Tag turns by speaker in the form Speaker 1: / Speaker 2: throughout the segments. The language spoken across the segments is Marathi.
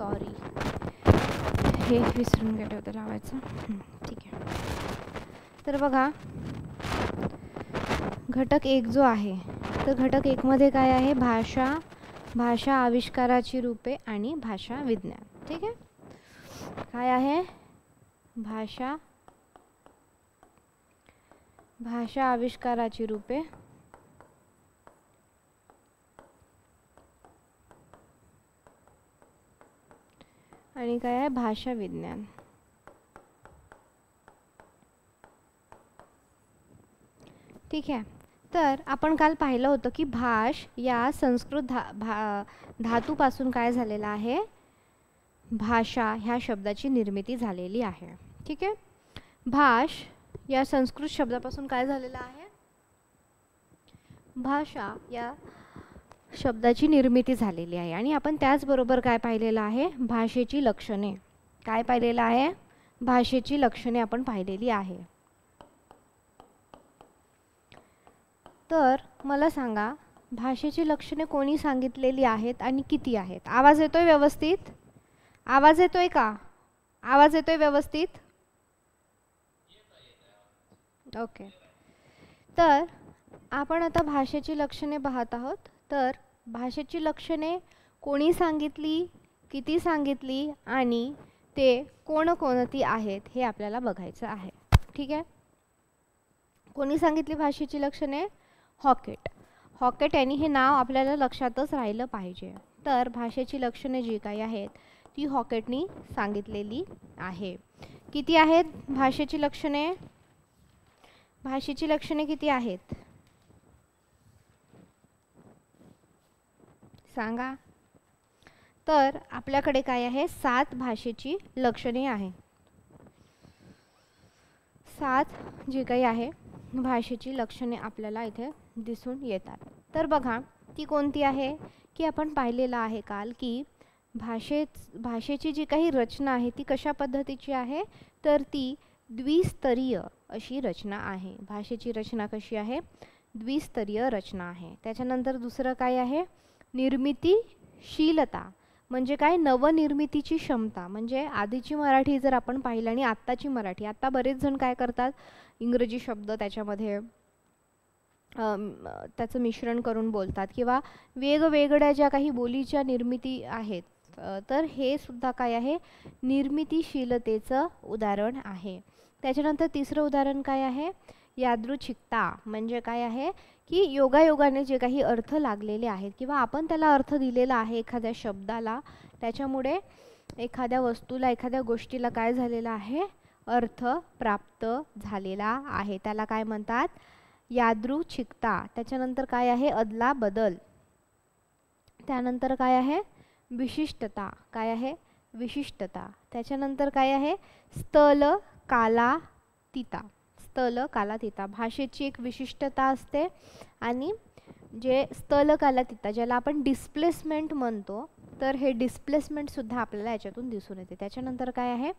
Speaker 1: सॉरी, हे विसरून गेले होते लावायचं. ठीक आहे. तर बघा, घटक एक जो आहे, तर घटक एकमध्ये काय आहे? भाषा, भाषा आविष्काराची रूपे आणि भाषा विज्ञान. ठीक आहे. काय आहे? भाषा, भाषा आविष्काराची रूपे आणि काय आहे? भाषा विज्ञान. ठीक आहे. तर आपण काल पाहिलं होतं की भाष या संस्कृत धातूपासून काय झालेलं आहे? भाषा ह्या शब्दाची निर्मिती झालेली आहे. ठीक आहे. भाष या संस्कृत शब्दापासून काय झालेलं आहे? भाषा या शब्दाची निर्मिती झालेली आहे. आणि आपण त्याचबरोबर काय पाहिलेलं आहे? भाषेची लक्षणे. काय पाहिलेलं आहे? भाषेची लक्षणे आपण पाहिलेली आहे. तर मला सांगा, भाषेची लक्षणे कोणी सांगितलेली आहेत आणि किती आहेत? आवाज येतोय व्यवस्थित? आवाज येतोय का? आवाज येतोय व्यवस्थित? ओके. तर आपण आता भाषेची लक्षणे पाहत आहोत. तर भाषेची लक्षणे कोणी सांगितली, किती सांगितली आणि ते कोणकोणती आहेत हे आपल्याला बघायचं आहे. ठीक आहे. कोणी सांगितली भाषेची लक्षणे? हॉकेट. हॉकेट यांनी हे नाव आपल्याला लक्षातच राहिलं पाहिजे. तर भाषेची लक्षणे जी काही आहेत ती हॉकेटनी सांगितलेली आहे. किती आहेत भाषेची लक्षणे? भाषेची लक्षणे किती आहेत सांगा? तर आपल्याकडे काय आहे? 7 भाषेची लक्षणे आहे. 7 जी काही आहे भाषेची लक्षणे आपल्याला इथे दिसून येतात. तर बघा, ती कोणती आहे की आपण पाहिलेलं आहे काल की भाषेची जी काही रचना आहे ती कशा पद्धतीची आहे? तर ती द्विस्तरीय अशी रचना आहे. भाषेची रचना कशी आहे? द्विस्तरीय रचना आहे. त्याच्यानंतर दुसरं काय आहे? निर्मितीशीलता. म्हणजे काय? नवनिर्मितीची क्षमता. म्हणजे आधीची मराठी जर आपण पाहिलं आणि आत्ताची मराठी, आता बरेच जण काय करतात? इंग्रजी शब्द त्याच्यामध्ये त्याचं मिश्रण करून बोलतात किंवा वेगवेगळ्या ज्या काही बोलीच्या निर्मिती आहेत, तर हे सुद्धा काय आहे? निर्मितीशीलतेचं उदाहरण आहे. त्याच्यानंतर तिसरं उदाहरण काय आहे? यादृच्छिकता. म्हणजे काय आहे की योगायोगाने जे काही अर्थ लागलेले आहेत किंवा आपण त्याला अर्थ दिलेला आहे एखाद्या शब्दाला, त्याच्यामुळे एखाद्या वस्तूला, एखाद्या गोष्टीला काय झालेला आहे? अर्थ प्राप्त झालेला आहे. त्याला काय म्हणतात? यादृच्छिकता. त्याच्यानंतर काय आहे? अदला बदल. त्यानंतर काय आहे? विशिष्टता. काय आहे? विशिष्टता. त्याच्यानंतर काय आहे? स्थल कालातीता. स्थल कालातीता. भाषेची एक विशिष्टता असते आणि जे स्थल कालातीता ज्याला आपण डिस्प्लेसमेंट म्हणतो, तर हे डिस्प्लेसमेंट सुद्धा आपल्याला याच्यातून दिसून येते. त्याच्यानंतर काय आहे?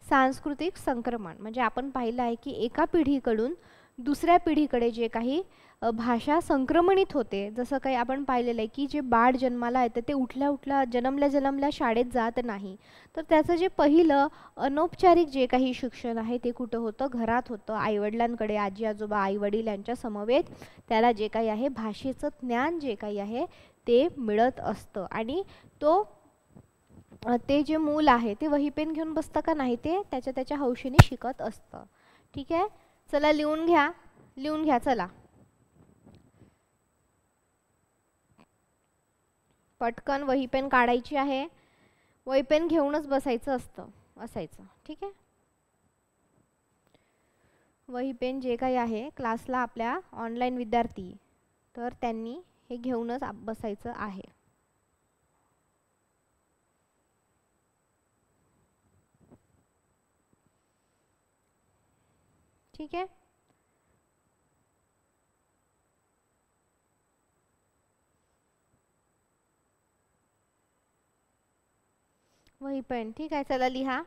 Speaker 1: सांस्कृतिक संक्रमण. म्हणजे आपण पाहिलं आहे की एका पिढीकडून दुसऱ्या पिढीकडे जे काही भाषा संक्रमणित होते, जसं काही आपण पाहिलेलं आहे की जे बाळ जन्माला येतं ते उठल्या जन्मल्या शाळेत जात नाही, तर त्याचं जे पहिलं अनौपचारिक जे काही शिक्षण आहे ते कुठं होतं? घरात होतं. आईवडिलांकडे, आजी आजोबा, आईवडील यांच्या समवेत त्याला जे काही आहे भाषेचं ज्ञान जे काही आहे ते मिळत असतं. आणि ते जे मूल आहे ते वही पेन घेऊन बसतं का नाही, ते त्याच्या हौशीने शिकत असतं. ठीक आहे. चला लिहून घ्या चला पटकन. वही पेन काढायची आहे. वही पेन घेऊनच बसायचं असायचं. ठीक आहे. वही पेन जे काही आहे क्लासला आपल्या ऑनलाईन विद्यार्थी, तर त्यांनी हे घेऊनच बसायचं आहे. ठीक आहे. वही पेन. ठीक आहे. चला लिहा.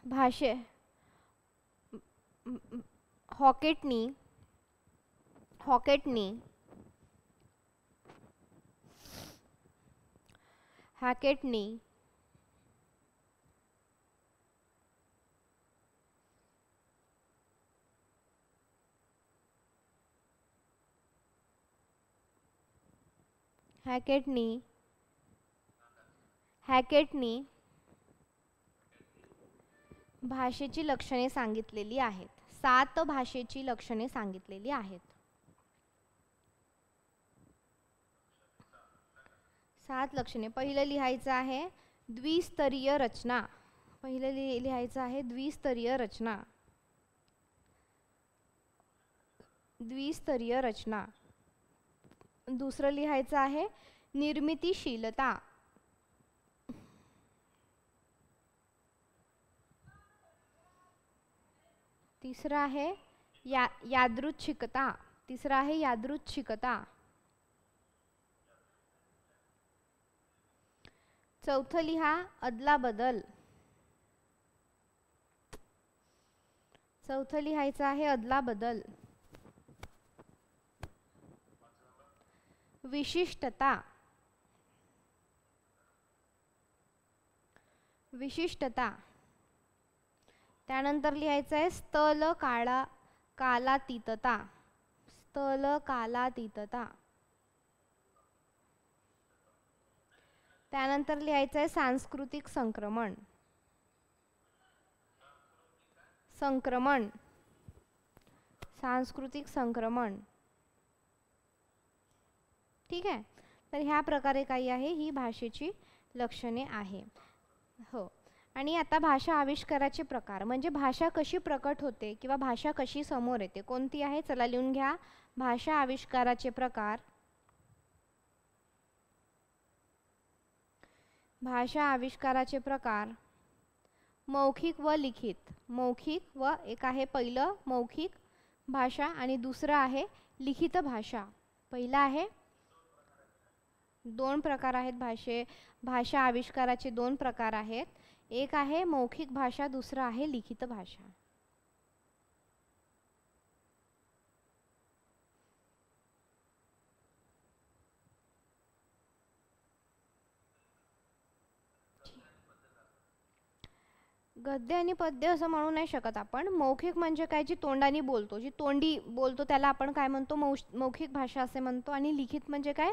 Speaker 1: भाषे हॉकेटनी हॅकेटनी, हॅकेटनी, हॅकेटनी भाषेची लक्षणे सांगितलेली आहेत. 7 भाषेची लक्षणे सांगितलेली आहेत. 7 लक्षणे. पहिलं लिहायचं आहे द्विस्तरीय रचना. पहिलं लिहायचं आहे द्विस्तरीय रचना. द्विस्तरीय रचना. दुसरं लिहायचं आहे निर्मितीशीलता. तिसरं आहे यादृच्छिकता. तिसरं आहे यादृच्छिकता. चौथं लिहा अदलाबदल. चौथं लिहायचं आहे अदलाबदल. विशिष्टता. विशिष्टता. त्यानंतर लिहायचं आहे स्थल कालातीतता. स्थल कालातीतता. त्यानंतर लिहायचं आहे सांस्कृतिक संक्रमण. संक्रमण. सांस्कृतिक संक्रमण. ठीक आहे. तर ह्या प्रकारे काही आहे ही भाषेची लक्षणे आहे. हो. आणि आता भाषा आविष्काराचे प्रकार म्हणजे भाषा कशी प्रकट होते किंवा भाषा कशी समोर येते कोणती आहे चला लिहून घ्या. भाषा आविष्काराचे प्रकार. भाषा आविष्काराचे प्रकार मौखिक व लिखित. मौखिक व एक आहे पहिलं मौखिक भाषा आणि दुसरं आहे लिखित भाषा. पहिला आहे 2 प्रकार आहेत भाषा आविष्काराचे 2 प्रकार आहेत. एक आहे मौखिक भाषा दुसरा आहे लिखित भाषा. गद्य आणि पद्य असं म्हणू नाही शकत आपण. मौखिक म्हणजे काय जी तोंडाने बोलतो जी तोंडी बोलतो त्याला आपण काय म्हणतो मौखिक भाषा असे म्हणतो. आणि लिखित म्हणजे काय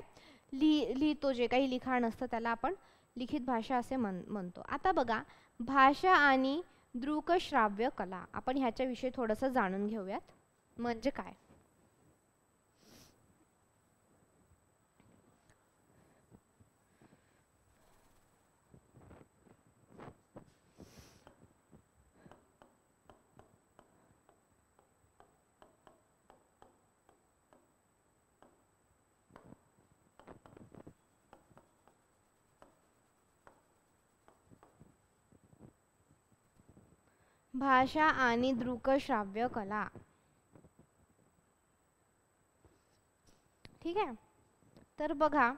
Speaker 1: लिहितो जे काही लिखाण असतं त्याला आपण लिखित भाषा असे म्हणतो. आता बघा भाषा आणि दृकश्राव्य कला आपण ह्याच्याविषयी थोडंसं जाणून घेऊयात म्हणजे काय. भाषा आणि दृकश्राव्य कला. ठीक आहे. तर बघा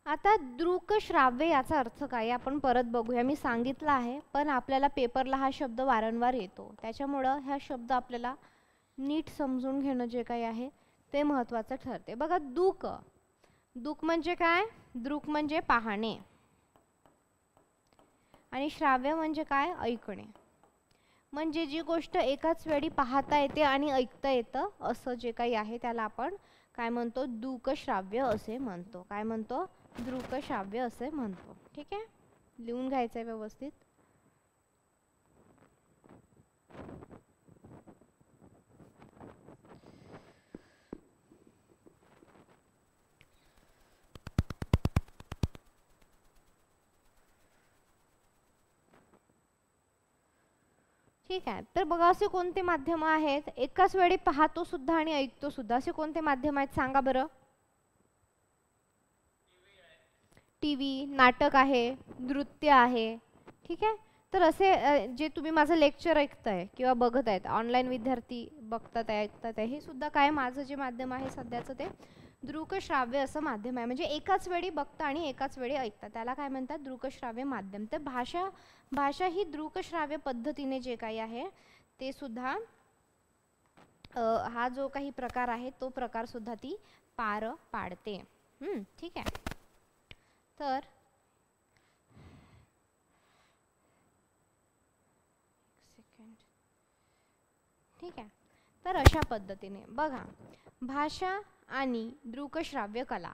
Speaker 1: आता दृकश्राव्य याचा अर्थ काय आपण परत बघूया. मी सांगितलं आहे पण आपल्याला पेपरला हा शब्द वारंवार येतो त्याच्यामुळं हा शब्द आपल्याला नीट समजून घेणं जे काही आहे ते महत्त्वाचं ठरते. बघा दृक म्हणजे काय. दृक म्हणजे पाहणे आणि श्राव्य म्हणजे काय ऐकणे. म्हणजे जी गोष्ट एकाच वेळी पाहता येते आणि ऐकता येतं असं जे काही आहे त्याला आपण काय म्हणतो दृकश्राव्य असे म्हणतो. काय म्हणतो दृकश्राव्य असे म्हणतो. ठीक आहे. लिहून घ्यायचं आहे व्यवस्थित. ठीक आहे. तर बघा असे कोणते माध्यम आहेत एकाच वेळी पाहतो सुद्धा आणि ऐकतो सुद्धा असे कोणते माध्यम आहेत सांगा बरं. टीव्ही, नाटक आहे, नृत्य आहे. ठीक आहे. तर असे जे तुम्ही माझं लेक्चर ऐकताय किंवा बघत आहेत ऑनलाईन विद्यार्थी बघतात ऐकतात हे सुद्धा काय माझं जे माध्यम आहे सध्याचं ते दृकश्राव्य असं माध्यम आहे. म्हणजे एकाच वेळी बघता आणि एकाच वेळी ऐकता त्याला काय म्हणतात दृकश्राव्य माध्यम. तर भाषा ही दृकश्राव्य पद्धतीने जे काही आहे ते सुद्धा हा जो काही प्रकार आहे तो प्रकार सुद्धा ती पार पाडते. ठीक आहे. तर सेकंड, ठीक आहे. तर अशा पद्धतीने बघा, भाषा आणि दृकश्राव्य कला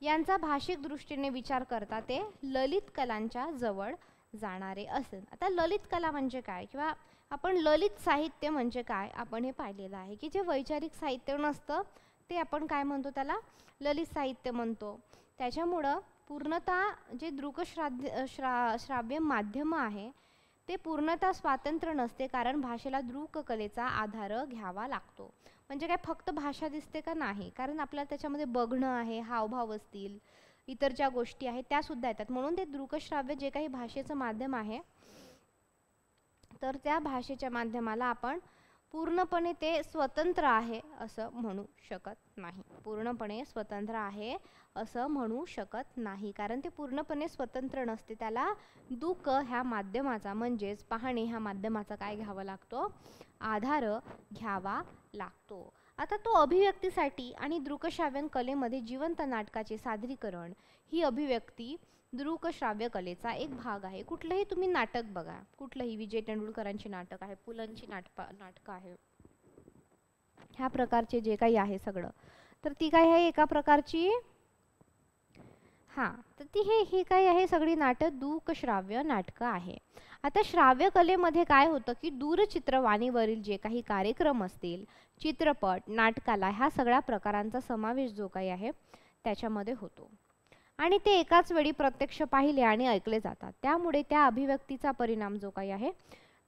Speaker 1: यांचा भाषिक दृष्टीने विचार करता ते ललित कलांच्या जवळ जाणारे असेल. आता ललित कला म्हणजे काय किंवा आपण ललित साहित्य म्हणजे काय आपण हे पाहिलेलं आहे की जे वैचारिक साहित्य नसतं ते आपण काय म्हणतो, त्याला ललित साहित्य म्हणतो. त्याच्यामुळं पूर्णतः जे श्राव्य माध्यम आहे ते पूर्णतः स्वातंत्र्य नसते, कारण भाषेला दृक कलेचा आधार घ्यावा लागतो. म्हणजे काय फक्त भाषा दिसते का, नाही, कारण आपल्याला त्याच्यामध्ये बघणं आहे, हावभाव असतील, इतर ज्या गोष्टी आहेत त्या सुद्धा येतात. म्हणून ते दृकश्राव्य जे काही भाषेचं माध्यम आहे तर त्या भाषेच्या माध्यमाला आपण पूर्णपणे ते स्वतंत्र आहे असं म्हणू शकत नाही. पूर्णपणे स्वतंत्र आहे असं म्हणू शकत नाही, कारण ते पूर्णपणे स्वतंत्र नसते. त्याला दृक ह्या माध्यमाचा म्हणजेच पाहणे ह्या माध्यमाचा काय घ्यावा लागतो, आधार घ्यावा लागतो. आता तो अभिव्यक्तीसाठी आणि दृकश्राव्य कलेमध्ये जिवंत नाटकाचे सादरीकरण ही अभिव्यक्ती दृकश्राव्य कलेचा एक भाग आहे. कुठलंही तुम्ही नाटक बघा, कुठलंही विजय तेंडुलकरांची नाटक आहे, पुलंची नाटकं आहे, ह्या प्रकारचे जे काही आहे सगळं, तर ती काय आहे एका प्रकारची तर ती हे काय आहे सगळी नाटक दृकश्राव्य नाटकं आहे. आता श्राव्य कलेमध्ये काय होतं की दूरचित्रवाणीवरील जे काही कार्यक्रम असतील, चित्रपट, नाटकाला ह्या सगळ्या प्रकारांचा समावेश जो काही आहे त्याच्यामध्ये होतो आणि ते एकाच वेळी प्रत्यक्ष पाहिले आणि ऐकले जातात. त्यामुळे त्या अभिव्यक्तीचा परिणाम जो काही आहे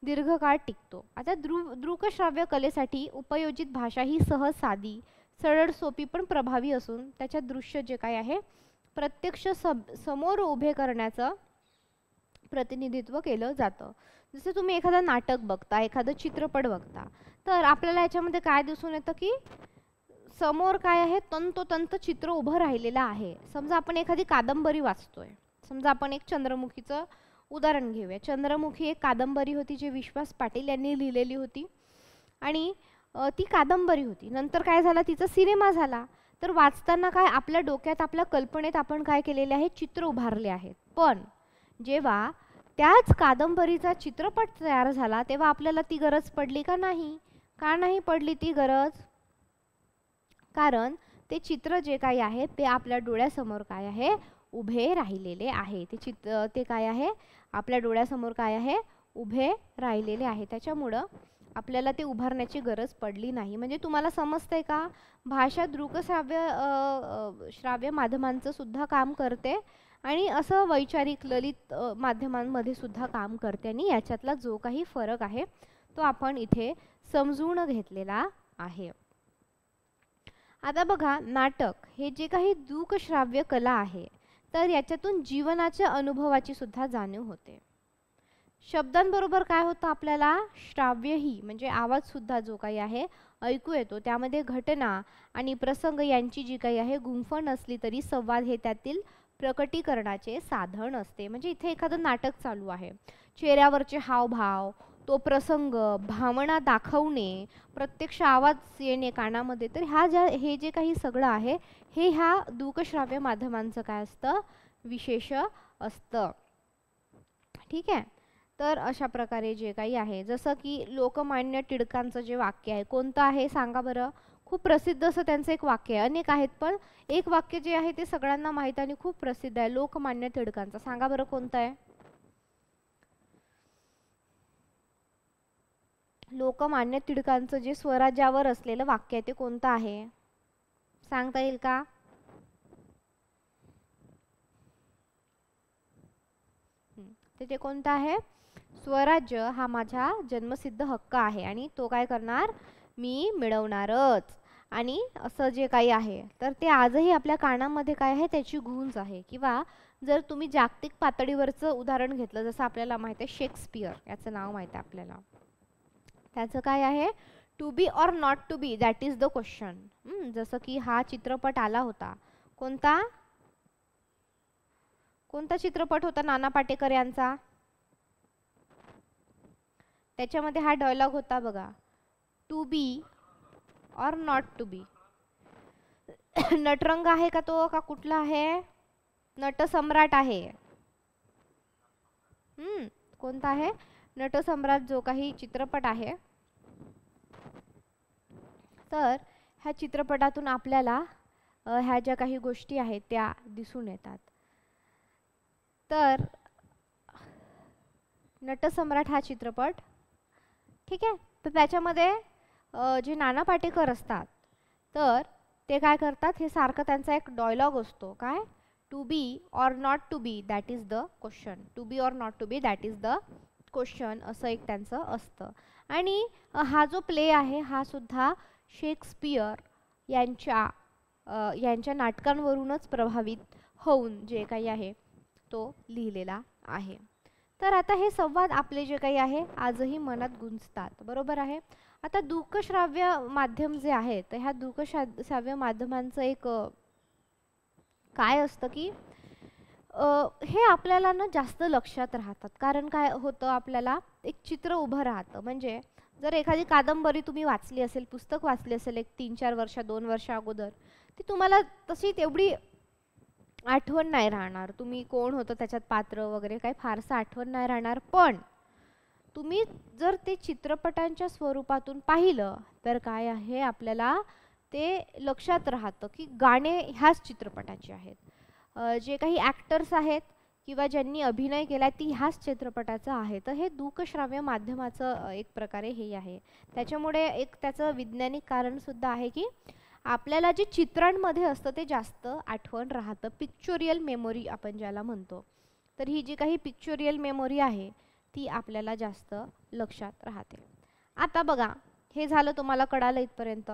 Speaker 1: दीर्घकाळ टिकतो. आता दृकश्राव्य कलेसाठी उपयोजित भाषा ही सहज, साधी, सरळ, सोपी पण प्रभावी असून त्याच्यात दृश्य जे काही आहे प्रत्यक्ष समोर उभे करण्याचं प्रतिनिधित्व केलं जातं. जसं तुम्ही एखादं नाटक बघता, एखादं चित्रपट बघता, तर आपल्याला याच्यामध्ये काय दिसून येतं की समोर काय आहे, तंतोतंत चित्र उभं राहिलेलं आहे. समजा आपण एखादी कादंबरी वाचतोय, समजा आपण एक चंद्रमुखीचं उदाहरण घेऊया. चंद्रमुखी एक कादंबरी होती जी विश्वास पाटील यांनी लिहिलेली होती आणि ती कादंबरी होती. नंतर काय झालं, तिचा सिनेमा झाला. तर वाचताना काय आपल्या डोक्यात, आपल्या कल्पनेत आपण काय केलेले आहे, चित्र उभारले आहेत. पण जेव्हा त्याच कादंबरीचा चित्रपट तयार झाला तेव्हा आपल्याला ती गरज पडली का, नाही? का नाही पडली ती गरज? कारण ते चित्र जे काही आहे ते आपल्या डोळ्यासमोर काय आहे, उभे राहिलेले आहे. ते काय आहे, आपल्या डोळ्यासमोर काय आहे, उभे राहिलेले आहे. त्याच्यामुळं आपल्याला ते उभारण्याची गरज पडली नाही. म्हणजे तुम्हाला समजतंय का, भाषा श्राव्य माध्यमांचं सुद्धा काम करते आणि असं वैचारिक ललित माध्यमांमध्ये सुद्धा काम करते आणि याच्यातला जो काही फरक आहे तो आपण इथे समजून घेतलेला आहे. आता बघा, नाटक हे जे काही दृकश्राव्य कला आहे तर याच्यातून जीवनाच्या अनुभवाची सुद्धा जाणीव होते. शब्दांबरोबर काय होतं, आपल्याला श्राव्यही म्हणजे आवाज सुद्धा जो काही आहे ऐकू येतो. त्यामध्ये घटना आणि प्रसंग यांची जी काही आहे गुंफण असली तरी संवाद हे त्यातील प्रकटीकरणाचे साधन असते. म्हणजे इथे एखादं नाटक चालू आहे, चेहऱ्यावरचे हावभाव, तो प्रसंग, भावना दाखवणे, प्रत्यक्ष आवाज येणे कानामध्ये, तर हे जे काही सगळं आहे हे ह्या दृकश्राव्य माध्यमांचं काय असतं, विशेष असतं. ठीक आहे. तर अशा प्रकारे जे काही आहे, जसं की लोकमान्य टिळकांचं जे वाक्य आहे, कोणतं आहे सांगा बरं? खूप प्रसिद्ध असं त्यांचं एक वाक्य आहे. अनेक आहेत पण एक वाक्य जे आहे ते सगळ्यांना माहीत आणि खूप प्रसिद्ध आहे, लोकमान्य टिळकांचं. सांगा बरं कोणतं आहे? लोकमान्य टिळकांचं जे स्वराज्यावर असलेलं वाक्य आहे ते कोणतं आहे, सांगता येईल का? ते कोणतं आहे? स्वराज्य हा माझा जन्मसिद्ध हक्क आहे आणि तो काय करणार, मी मिळवणारच. आणि असं जे काही आहे तर ते आजही आपल्या कानामध्ये काय आहे, त्याची गूंज आहे. किंवा जर तुम्ही जागतिक पातळीवरचं उदाहरण घेतलं, जसं आपल्याला माहिती आहे शेक्सपियर, याचं नाव माहिती आहे आपल्याला, त्याचं काय आहे, to be or not to be, that is the question. जसं की हा चित्रपट आला होता, कोणता चित्रपट होता नाना पाटेकर यांचा, त्याच्यामध्ये हा डायलॉग होता बघा, to be or not to be. Natrang आहे का तो, का कुठला आहे? नटसम्राट आहे. कोणता आहे? नटसम्राट जो काही चित्रपट आहे. तर ह्या चित्रपटातून आपल्याला ह्या ज्या काही गोष्टी आहेत त्या दिसून येतात. तर नटसम्राट हा चित्रपट, ठीक आहे, तर त्याच्यामध्ये जे नाना पाटेकर असतात तर ते काय करतात, हे सारखं त्यांचा एक डायलॉग असतो, काय, to be or not to be that is the question, to be or not to be that is the question, असं एक त्यांचं असतं. आणि हा जो प्ले आहे हा सुद्धा शेक्सपियर यांच्या नाटकांवरूनच प्रभावित होऊन जे काही आहे तो लिहिलेला आहे. तर आता हे संवाद आपले जे काही आहे आजही मनात गुंजतात, बरोबर आहे. आता दृकश्राव्य माध्यम जे आहे, तर ह्या दृकश्राव्य माध्यमांचं एक काय असतं की हे आपल्याला ना जास्त लक्षात राहतात. कारण काय होतं, आपल्याला एक चित्र उभं राहतं. म्हणजे जर एखादी कादंबरी तुम्ही वाचली असेल, पुस्तक वाचली असेल एक 3-4 वर्ष 2 वर्ष अगोदर, ती तुम्हाला तशी तेवढी आठवण नाही राहणार. तुम्ही कोण होतं त्याच्यात पात्र वगैरे काही फारसं आठवण नाही राहणार. पण तुम्ही जर ते चित्रपटांच्या स्वरूपातून पाहिलं तर काय आहे, आपल्याला ते लक्षात राहतं की गाणे ह्याच चित्रपटाचे आहेत. जे काही ॲक्टर्स आहेत किंवा ज्यांनी अभिनय केला ती ह्याच चित्रपटाचं आहे. तर हे दृकश्राव्य माध्यमाचं एक प्रकारे हे आहे. त्याच्यामुळे एक त्याचं वैज्ञानिक कारणसुद्धा आहे की आपल्याला जे चित्रांमध्ये असतं ते जास्त आठवण राहतं. पिक्चोरियल मेमोरी आपण ज्याला म्हणतो. तर ही जी काही पिक्चोरियल मेमोरी आहे ती आपल्याला जास्त लक्षात राहते. आता बघा, हे झालं तुम्हाला कळालं इथपर्यंत.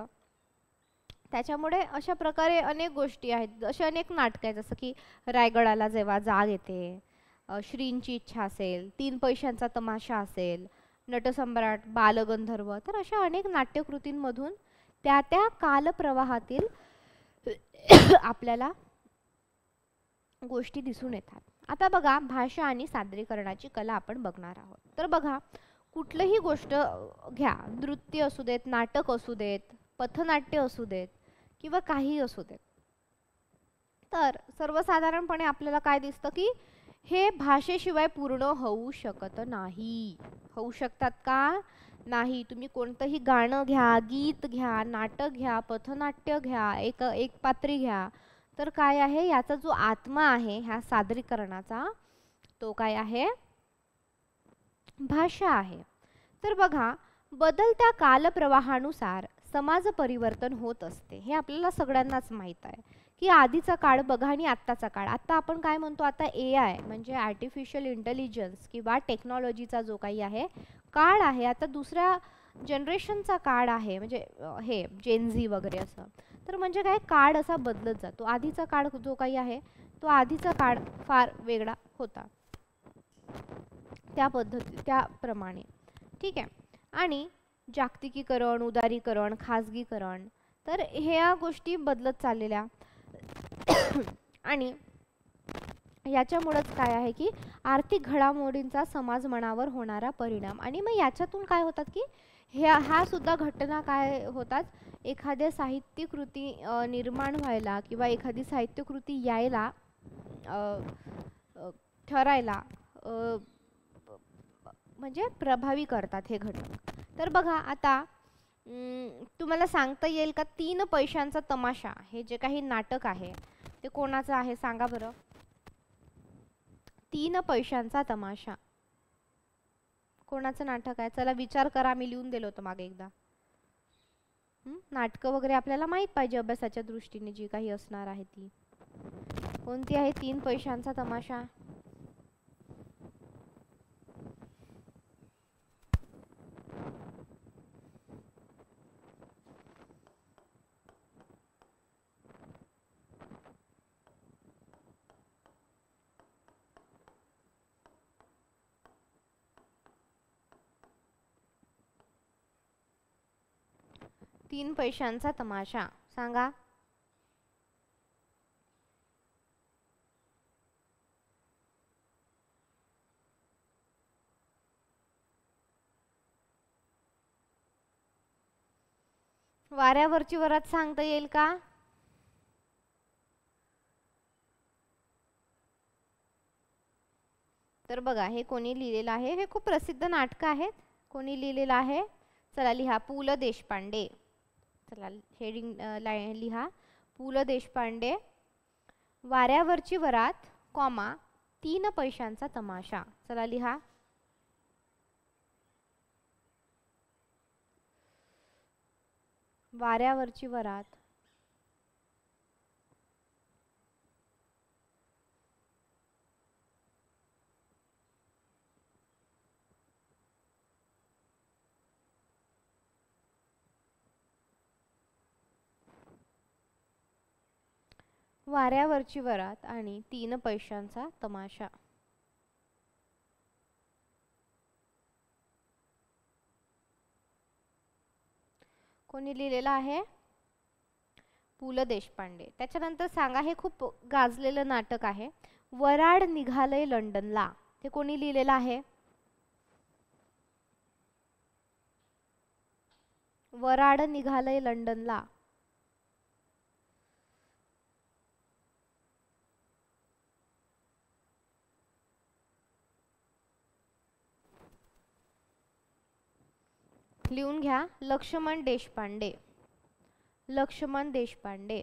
Speaker 1: त्याच्यामुळे अशा प्रकारे अनेक गोष्टी आहेत, असे अनेक नाटकं आहेत, जसं की रायगडाला जेव्हा जाग येते, श्रींची इच्छा असेल, 3 पैशांचा तमाशा असेल, नटसम्राट, बालगंधर्व, तर अशा अनेक नाट्यकृतींमधून त्या त्या कालप्रवाहातील आपल्याला गोष्टी दिसून येतात. आता बघा, भाषा आणि सादरीकरणाची कला आपण बघणार आहोत. तर बघा, कुठलीही गोष्ट घ्या, नृत्य असू देत, नाटक असू देत, पथनाट्य असू देत किंवा काही असू देत, तर सर्वसाधारणपणे आपल्याला काय दिसतं की हे भाषेशिवाय पूर्ण होऊ शकत नाही. होऊ शकतात का? नाही. तुम्ही कोणतंही गाणं घ्या, गीत घ्या, नाटक घ्या, पथनाट्य घ्या, एक पात्री घ्या, तर काय आहे, याचा जो आत्मा आहे ह्या सादरीकरणाचा, तो काय आहे, भाषा आहे. तर बघा, बदलत्या कालप्रवाहानुसार समाज परिवर्तन होत असते. हे आपल्याला सगळ्यांनाच माहीत आहे की आधीचा काळ बघा आणि आत्ताचा काळ. आता आपण काय म्हणतो, आता AI म्हणजे आर्टिफिशियल इंटेलिजन्स किंवा टेक्नॉलॉजीचा जो काही आहे काळ आहे, आता दुसऱ्या जनरेशनचा काळ आहे, म्हणजे हे जेनझी वगैरे असं. तर म्हणजे काय, काळ असा बदलत जातो. आधीचा काळ जो काही आहे तो आधीचा काळ फार वेगळा होता, त्या पद्धती त्याप्रमाणे, ठीक आहे. आणि जागतिकीकरण, उदारीकरण, खाजगीकरण, तर ह्या गोष्टी बदलत चाललेल्या आणि याच्यामुळेच काय आहे की आर्थिक घडामोडींचा समाज मनावर होणारा परिणाम. आणि मग याच्यातून काय होतात की ह्या सुद्धा घटना काय होतात, एखाद्या साहित्यकृती निर्माण व्हायला किंवा एखादी साहित्यकृती यायला ठरायला म्हणजे प्रभावी करतात हे घटक. तर बघा, आता तुम्हाला सांगता येईल का, 3 पैशांचा तमाशा हे जे काही नाटक आहे ते कोणाचं आहे सांगा बरं. 3 पैशांचा तमाशा कोणाचं नाटक आहे? चला विचार करा, मी लिहून दिलं होतं मागे एकदा. नाटकं वगैरे आपल्याला माहीत पाहिजे अभ्यासाच्या दृष्टीने जी काही असणार आहे ती. कोणती आहे 3 पैशांचा तमाशा? तीन पैशांचा तमाशा सांगा. वाऱ्यावरची वरात सांगता येईल का? तर बघा हे कोणी लिहिलेलं आहे, हे खूप प्रसिद्ध नाटकं आहेत. कोणी लिहिलेलं आहे? चला लिहा, पु ल देशपांडे. चला हेडिंग लिहा, पु ल देशपांडे. वाऱ्यावरची वरात, कॉमा 3 पैशांचा तमाशा. चला लिहा. वाऱ्यावरची वरात. वाऱ्यावरची वरात आणि 3 पैशांचा तमाशा. कोणी लिहिलेलं आहे? पु ल देशपांडे. त्याच्यानंतर सांगा, हे खूप गाजलेलं नाटक आहे, वराड निघालय लंडनला. ते कोणी लिहिलेलं आहे? वराड निघालय लंडनला. लिहून घ्या, लक्ष्मण देशपांडे. लक्ष्मण देशपांडे.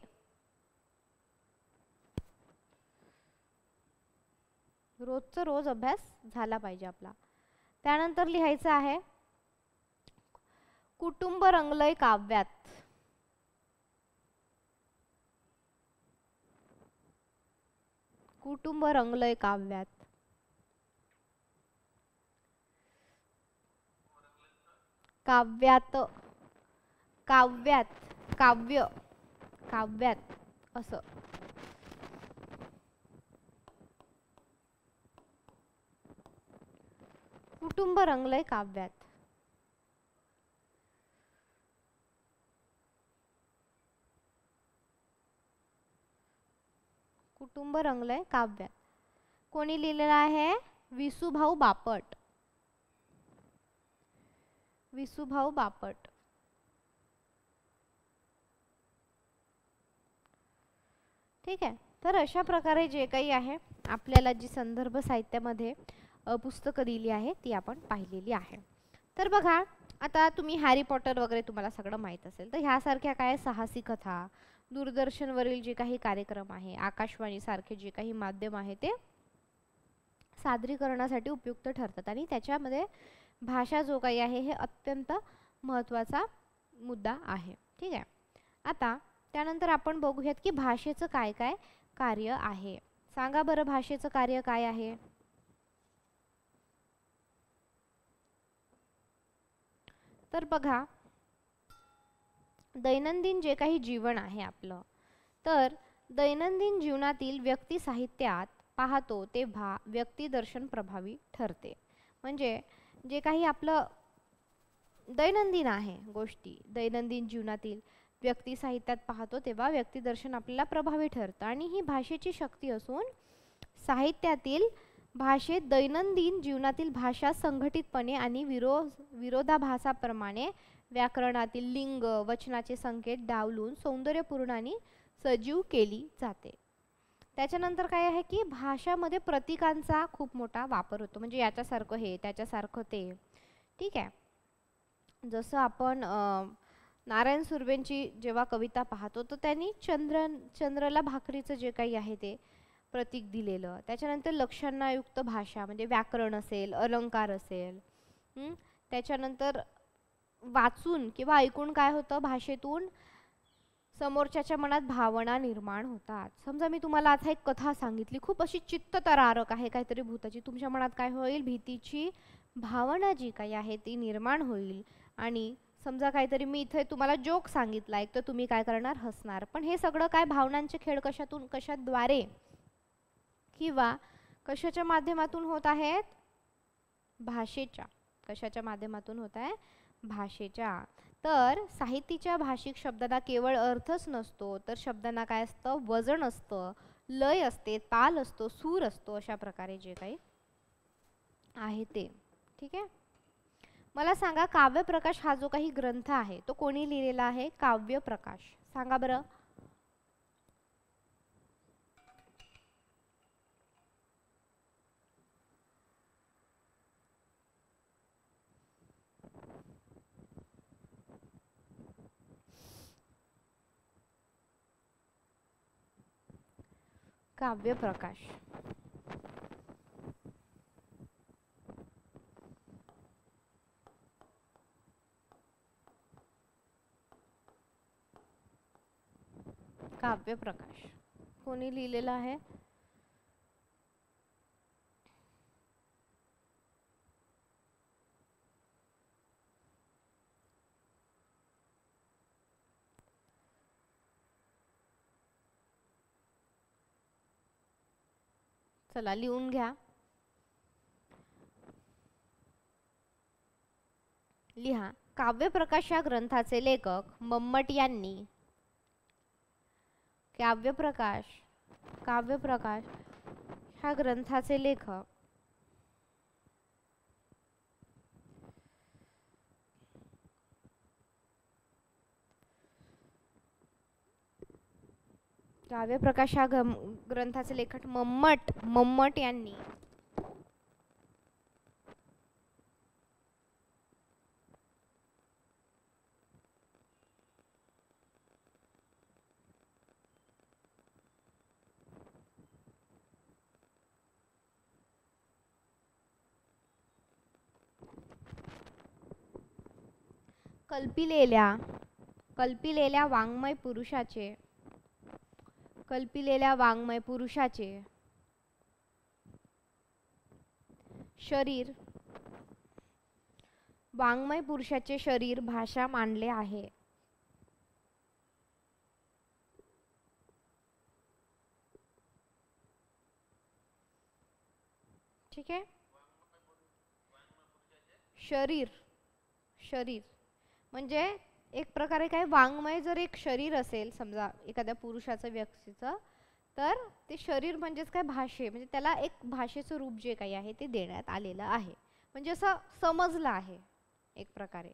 Speaker 1: रोजचा रोज अभ्यास झाला पाहिजे आपला. त्यानंतर लिहायचं आहे, कुटुंब रंगलय काव्यात. कुटुंब रंगलय काव्यात. काव्यात, काव्यात, काव्य, काव्यात असं. कुटुंब रंगलय काव्यात. कुटुंब रंगलय काव्यात. कोणी लिहिलेलं आहे? विसूभाऊ बापट. विसूभाऊ बापट. ठीक आहे. तर अशा प्रकारे जे काही आहे आपल्याला जी संदर्भ साहित्यामध्ये पुस्तकं दिली आहे ती आपण पाहिलेली आहे. तर बघा, आता तुम्ही हॅरी पॉटर वगैरे तुम्हाला सगळं माहीत असेल, तर ह्यासारख्या काय साहसी कथा, दूरदर्शनवरील जे काही कार्यक्रम आहे, आकाशवाणी सारखे जे काही माध्यम आहे ते सादरीकरणासाठी उपयुक्त ठरतात आणि त्याच्यामध्ये भाषा जो काही आहे हे अत्यंत महत्त्वाचा मुद्दा आहे. ठीक आहे. आता त्यानंतर आपण बघूयात की भाषेचं काय काय कार्य आहे. सांगा बरं, भाषेचं कार्य काय आहे? तर बघा, दैनंदिन जे काही जीवन आहे आपलं, तर दैनंदिन जीवनातील व्यक्ती साहित्यात पाहतो तेव्हा व्यक्तिदर्शन प्रभावी ठरते. म्हणजे जे काही आपलं दैनंदिन आहे गोष्टी, दैनंदिन जीवनातील व्यक्ती साहित्यात पाहतो तेव्हा व्यक्तिदर्शन आपल्याला प्रभावी ठरतं आणि ही भाषेची शक्ती असून साहित्यातील भाषेत दैनंदिन जीवनातील भाषा संघटितपणे आणि विरोधाभासाप्रमाणे व्याकरणातील लिंग वचनाचे संकेत डावलून सौंदर्यपूर्ण आणि सजीव केली जाते. त्याच्यानंतर काय आहे की भाषामध्ये प्रतीकांचा खूप मोठा वापर होतो. म्हणजे याच्यासारखं हे, त्याच्यासारखं ते. ठीक आहे. जसं आपण नारायण सुर्वेंची जेव्हा कविता पाहतो तर त्यांनी चंद्रला भाकरीचं जे काही आहे ते प्रतीक दिलेलं. त्याच्यानंतर लक्षणायुक्त भाषा म्हणजे व्याकरण असेल, अलंकार असेल. त्याच्यानंतर वाचून किंवा ऐकून काय होतं, भाषेतून समोरच्याच्या मनात भावना निर्माण होतात. समजा मी तुम्हाला आता एक कथा सांगितली, खूप अशी चित्तथरारक आहे काहीतरी भूताची, तुमच्या मनात काय होईल, भीतीची भावना जी काही आहे ती निर्माण होईल. आणि समजा काहीतरी मी इथे तुम्हाला जोक सांगितला एक, तर तुम्ही काय करणार, हसणार. पण हे सगळं काय भावनांचे खेळ कशातून, कशाद्वारे किंवा कशाच्या माध्यमातून होत आहेत, भाषेच्या. कशाच्या माध्यमातून होत आहे, भाषेच्या. तर साहित्याच्या भाषिक शब्दांना केवळ अर्थच नसतो, तर शब्दांना काय असतं, वजन असतं, लय असते, ताल असतो, सूर असतो. अशा प्रकारे जे काही आहे ते. ठीक आहे. मला सांगा, काव्यप्रकाश हा जो काही ग्रंथ आहे तो कोणी लिहिलेला आहे? काव्यप्रकाश. सांगा बरं. काव्यप्रकाश. काव्यप्रकाश कोणी लिहिलेला आहे? चला लिहून घ्या. लिहा. काव्यप्रकाश या ग्रंथाचे लेखक मम्मट यांनी. काव्यप्रकाश ह्या ग्रंथाचे लेखक काव्यप्रकाश ह्या ग्रंथाचे लेखक मम्मट यांनी कल्पिलेल्या वाङ्मय पुरुषाचे शरीर भाषा मांडले आहे. ठीक आहे. शरीर म्हणजे एक प्रकारे काय, वाङ्मय जर एक शरीर असेल समजा एखाद्या पुरुषाचं व्यक्तीचं, तर ते शरीर म्हणजेच काय, भाषे म्हणजे त्याला एक भाषेचं रूप जे काही आहे ते देण्यात आलेलं आहे, म्हणजे असं समजलं आहे एक प्रकारे.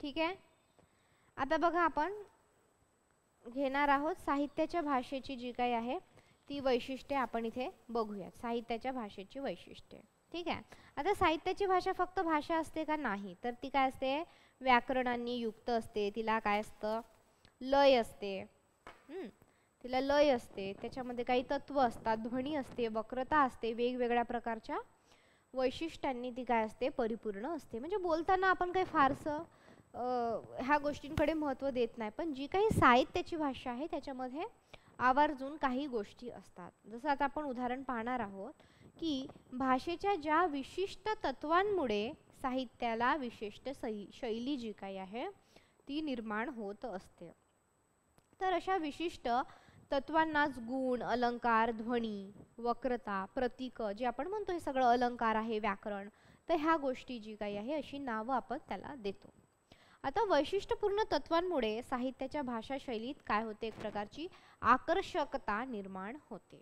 Speaker 1: ठीक आहे. आता बघा आपण घेणार आहोत साहित्याच्या भाषेची जी काही आहे ती वैशिष्ट्ये आपण इथे बघूयात. साहित्याच्या भाषेची वैशिष्ट्ये. ठीक आहे. आता साहित्याची भाषा फक्त भाषा असते का? नाही. तर ती काय असते? व्याकरणांनी युक्त असते. तिला काय असतं? लय असते. तिला लय असते. त्याच्यामध्ये काही तत्व असतात, ध्वनी असते, वक्रता असते, वेगवेगळ्या प्रकारच्या वैशिष्ट्यांनी ती काय असते? परिपूर्ण असते. म्हणजे बोलताना आपण काही फारसं ह्या गोष्टींकडे महत्त्व देत नाही, पण जी काही साहित्याची भाषा आहे त्याच्यामध्ये आवर्जून काही गोष्टी असतात. जसं आता आपण उदाहरण पाहणार आहोत की भाषेच्या ज्या विशिष्ट तत्वांमुळे साहित्याला विशिष्ट शैली जी काही आहे ती निर्माण होत असते. तर अशा विशिष्ट तत्वांनाच गुण, अलंकार, ध्वनी, वक्रता, प्रतीक जे आपण म्हणतो हे सगळं अलंकार आहे, व्याकरण. तर ह्या गोष्टी जी काही आहे अशी नावं आपण त्याला देतो. आता वैशिष्ट्यपूर्ण तत्वांमुळे साहित्याच्या भाषा शैलीत काय होते? एक प्रकारची आकर्षकता निर्माण होते.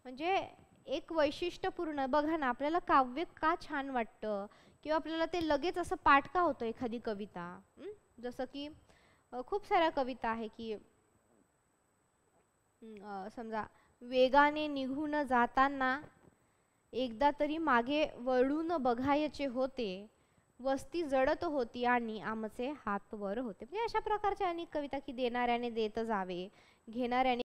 Speaker 1: म्हणजे एक वैशिष्ट्यपूर्ण, बघा ना, आपल्याला काव्य का छान वाटतं किंवा आपल्याला ते लगेच असं पाठ का होतं एखादी कविता. जसं की खूप साऱ्या कविता आहे की समजा, वेगाने निघून जाताना एकदा तरी मागे वळून बघायचे होते, वस्ती जडत होती आणि आमचे हात वर होते. म्हणजे अशा प्रकारच्या अनेक कविता की देणाऱ्याने देत जावे, घेणाऱ्याने